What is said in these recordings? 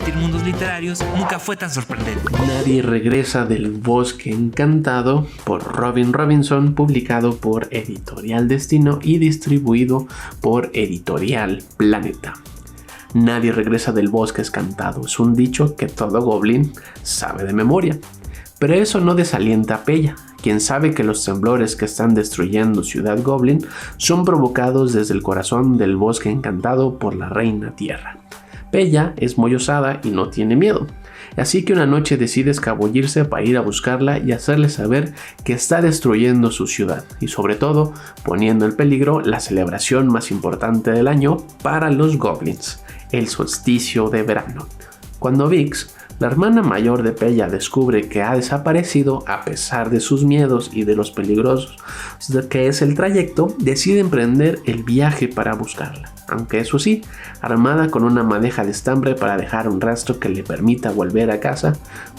compartir mundos literarios nunca fue tan sorprendente. Nadie regresa del bosque encantado, por Robin Robinson, publicado por Editorial Destino y distribuido por Editorial Planeta. Nadie regresa del bosque encantado es un dicho que todo goblin sabe de memoria. Pero eso no desalienta a Pella, quien sabe que los temblores que están destruyendo Ciudad Goblin son provocados desde el corazón del bosque encantado por la Reina Tierra. Pella es muy osada y no tiene miedo, así que una noche decide escabullirse para ir a buscarla y hacerle saber que está destruyendo su ciudad y sobre todo poniendo en peligro la celebración más importante del año para los goblins, el solsticio de verano. Cuando Vix, la hermana mayor de Pella, descubre que ha desaparecido a pesar de sus miedos y de los peligrosos que es el trayecto, decide emprender el viaje para buscarla, aunque eso sí, armada con una madeja de estambre para dejar un rastro que le permita volver a casa,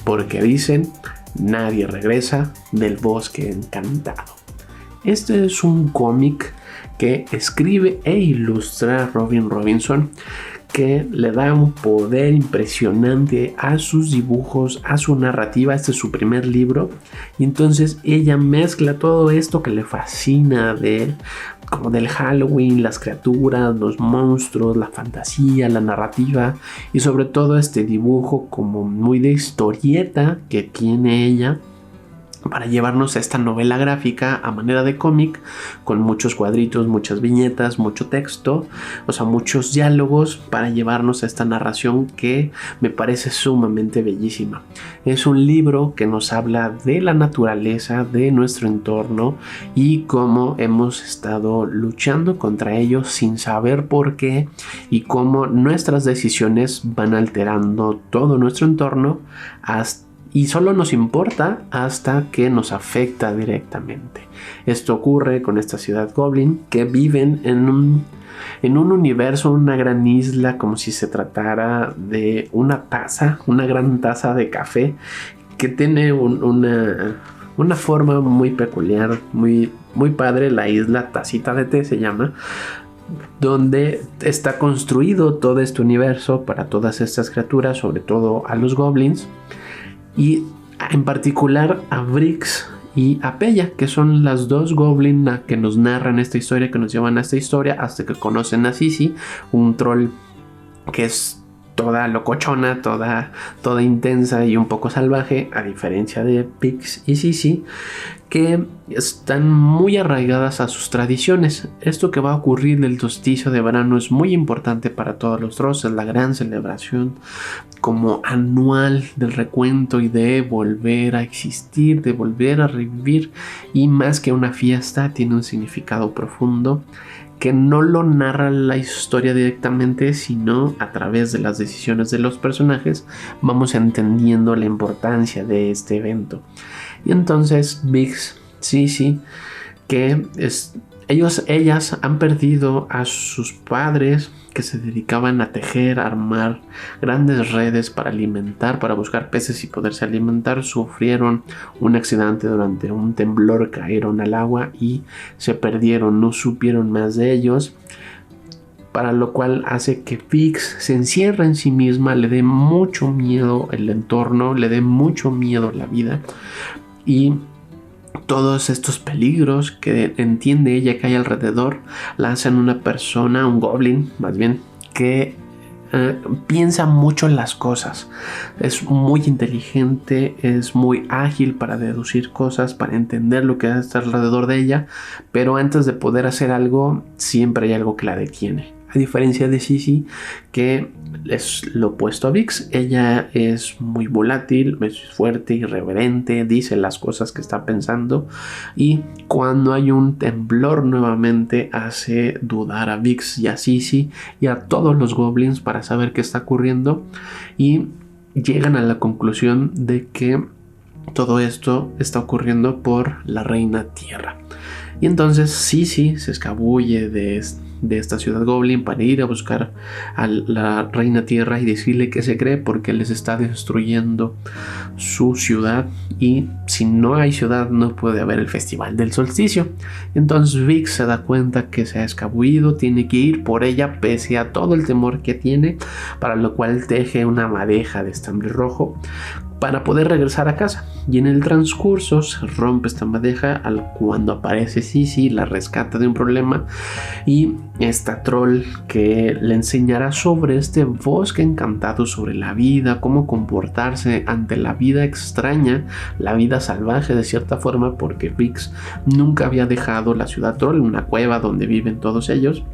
porque dicen, nadie regresa del bosque encantado. Este es un cómic que escribe e ilustra Robin Robinson, que le da un poder impresionante a sus dibujos, a su narrativa. Este es su primer libro y entonces ella mezcla todo esto que le fascina de él, como del Halloween, las criaturas, los monstruos, la fantasía, la narrativa y sobre todo este dibujo como muy de historieta que tiene ella, para llevarnos a esta novela gráfica a manera de cómic, con muchos cuadritos, muchas viñetas, mucho texto, o sea, muchos diálogos para llevarnos a esta narración que me parece sumamente bellísima. Es un libro que nos habla de la naturaleza, de nuestro entorno y cómo hemos estado luchando contra ellos sin saber por qué y cómo nuestras decisiones van alterando todo nuestro entorno y solo nos importa hasta que nos afecta directamente. Esto ocurre con esta ciudad Goblin, que viven en un universo, una gran isla, como si se tratara de una gran taza de café, que tiene una forma muy peculiar, muy, muy padre. La isla Tacita de Té se llama, donde está construido todo este universo para todas estas criaturas, sobre todo a los goblins. Y en particular a Brix y a Pella, que son las dos goblin que nos narran esta historia, que nos llevan a esta historia hasta que conocen a Sisi, un troll que es toda locochona, toda intensa y un poco salvaje, a diferencia de Vix y Sisi, que están muy arraigadas a sus tradiciones. Esto que va a ocurrir del solsticio de verano es muy importante para todos los trolls, es la gran celebración como anual del recuento y de volver a existir, de volver a revivir, y más que una fiesta tiene un significado profundo que no lo narra la historia directamente, sino a través de las decisiones de los personajes vamos entendiendo la importancia de este evento. Y entonces Vix, Sisi, que ellas han perdido a sus padres que se dedicaban a tejer, a armar grandes redes para alimentar, para buscar peces y poderse alimentar. Sufrieron un accidente durante un temblor, cayeron al agua y se perdieron, no supieron más de ellos, para lo cual hace que Vix se encierre en sí misma, le dé mucho miedo el entorno, le dé mucho miedo la vida y todos estos peligros que entiende ella que hay alrededor la hacen una persona, un goblin más bien, que piensa mucho en las cosas. Es muy inteligente, es muy ágil para deducir cosas, para entender lo que está alrededor de ella, pero antes de poder hacer algo siempre hay algo que la detiene. A diferencia de Sisi, que es lo opuesto a Vix, ella es muy volátil, es fuerte, irreverente, dice las cosas que está pensando, y cuando hay un temblor nuevamente hace dudar a Vix y a Sisi y a todos los goblins para saber qué está ocurriendo, y llegan a la conclusión de que todo esto está ocurriendo por la Reina Tierra. Y entonces Sisi se escabulle de de esta ciudad Goblin para ir a buscar a la Reina Tierra y decirle que se cree porque les está destruyendo su ciudad, y si no hay ciudad no puede haber el Festival del Solsticio. Entonces Vix se da cuenta que se ha escabullido, tiene que ir por ella pese a todo el temor que tiene, para lo cual teje una madeja de estambre rojo para poder regresar a casa, y en el transcurso se rompe esta madeja cuando aparece Sisi, la rescata de un problema, y esta troll que le enseñará sobre este bosque encantado, sobre la vida, cómo comportarse ante la vida extraña, la vida salvaje de cierta forma, porque Vix nunca había dejado la ciudad troll, una cueva donde viven todos ellos.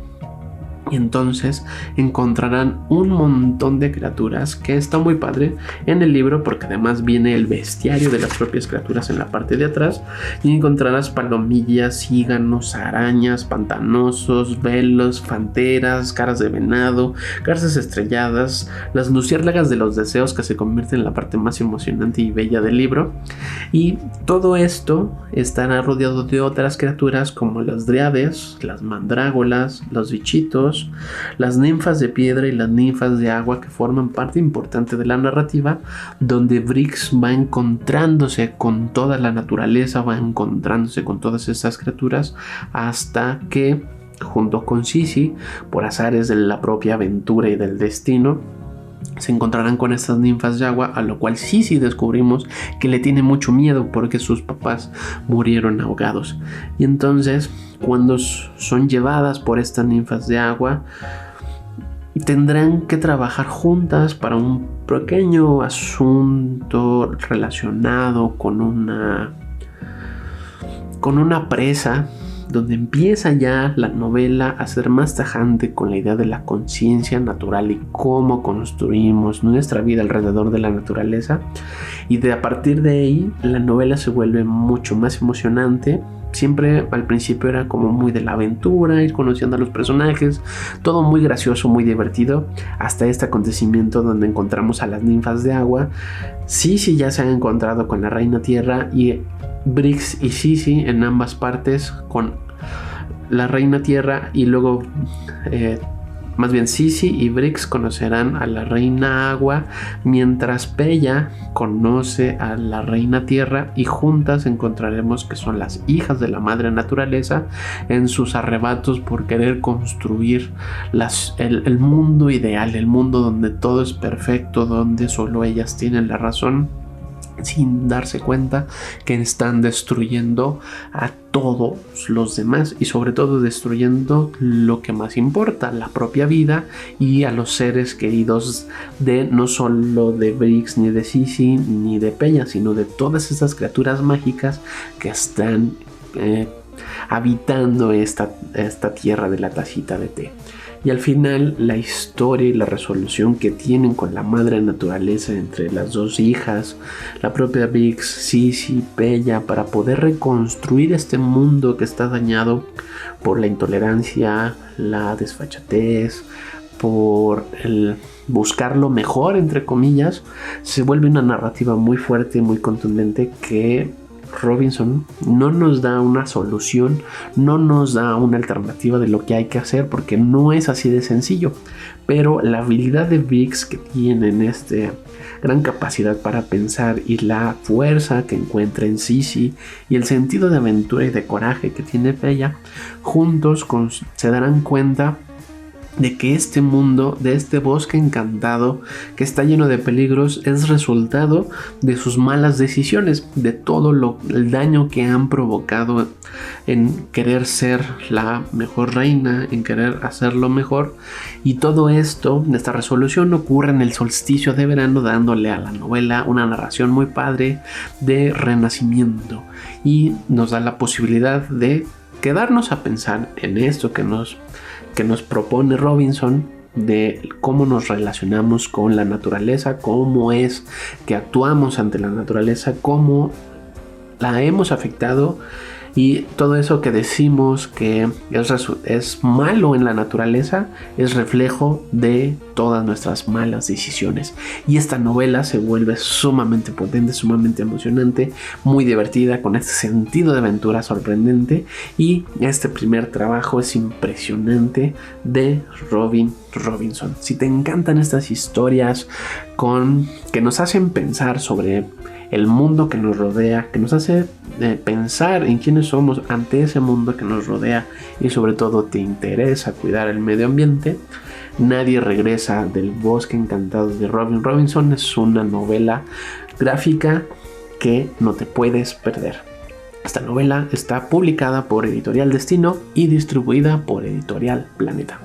Y entonces encontrarán un montón de criaturas, que está muy padre en el libro porque además viene el bestiario de las propias criaturas en la parte de atrás, y encontrarás palomillas, cíganos, arañas, pantanosos, velos, panteras, caras de venado, garzas estrelladas, las luciérnagas de los deseos, que se convierten en la parte más emocionante y bella del libro. Y todo esto estará rodeado de otras criaturas como las dríades, las mandrágolas, los bichitos, las ninfas de piedra y las ninfas de agua, que forman parte importante de la narrativa, donde Vix va encontrándose con toda la naturaleza, va encontrándose con todas estas criaturas, hasta que junto con Sisi, por azares de la propia aventura y del destino, se encontrarán con estas ninfas de agua, a lo cual Sisi descubrimos que le tiene mucho miedo porque sus papás murieron ahogados. Y entonces, cuando son llevadas por estas ninfas de agua, tendrán que trabajar juntas para un pequeño asunto relacionado con una presa, donde empieza ya la novela a ser más tajante con la idea de la conciencia natural y cómo construimos nuestra vida alrededor de la naturaleza. Y a partir de ahí la novela se vuelve mucho más emocionante. Siempre al principio era como muy de la aventura, ir conociendo a los personajes, todo muy gracioso, muy divertido, hasta este acontecimiento donde encontramos a las ninfas de agua. Sisi ya se ha encontrado con la Reina Tierra, y Vix y Sisi en ambas partes con la Reina Tierra, y luego más bien Sisi y Vix conocerán a la Reina Agua, mientras Pella conoce a la Reina Tierra, y juntas encontraremos que son las hijas de la Madre Naturaleza en sus arrebatos por querer construir el mundo ideal, el mundo donde todo es perfecto, donde solo ellas tienen la razón, sin darse cuenta que están destruyendo a todos los demás, y sobre todo destruyendo lo que más importa, la propia vida y a los seres queridos de no solo de Vix, ni de Sisi, ni de Pella, sino de todas estas criaturas mágicas que están habitando esta tierra de la tacita de té. Y al final la historia y la resolución que tienen con la madre naturaleza entre las dos hijas, la propia Vix, Sisi, Pella, para poder reconstruir este mundo que está dañado por la intolerancia, la desfachatez, por el buscar lo mejor entre comillas, se vuelve una narrativa muy fuerte y muy contundente que Robinson no nos da una solución, no nos da una alternativa de lo que hay que hacer, porque no es así de sencillo. Pero la habilidad de Vix que tiene en gran capacidad para pensar, y la fuerza que encuentra en Sisi, y el sentido de aventura y de coraje que tiene Pella, juntos se darán cuenta de que este mundo, de este bosque encantado que está lleno de peligros, es resultado de sus malas decisiones, de todo el daño que han provocado en querer ser la mejor reina, en querer hacerlo mejor. Y todo esto, esta resolución, ocurre en el solsticio de verano, dándole a la novela una narración muy padre de renacimiento, y nos da la posibilidad de quedarnos a pensar en esto que nos propone Robinson, de cómo nos relacionamos con la naturaleza, cómo es que actuamos ante la naturaleza, cómo la hemos afectado Y todo eso que decimos que es malo en la naturaleza es reflejo de todas nuestras malas decisiones. Y esta novela se vuelve sumamente potente, sumamente emocionante, muy divertida, con este sentido de aventura sorprendente. Y este primer trabajo es impresionante de Robin Robinson. Si te encantan estas historias que nos hacen pensar sobre el mundo que nos rodea, que nos hace pensar en quiénes somos ante ese mundo que nos rodea, y sobre todo te interesa cuidar el medio ambiente, Nadie regresa del bosque encantado de Robin Robinson es una novela gráfica que no te puedes perder. Esta novela está publicada por Editorial Destino y distribuida por Editorial Planeta.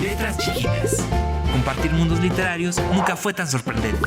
Letras chiquitas. Compartir mundos literarios nunca fue tan sorprendente.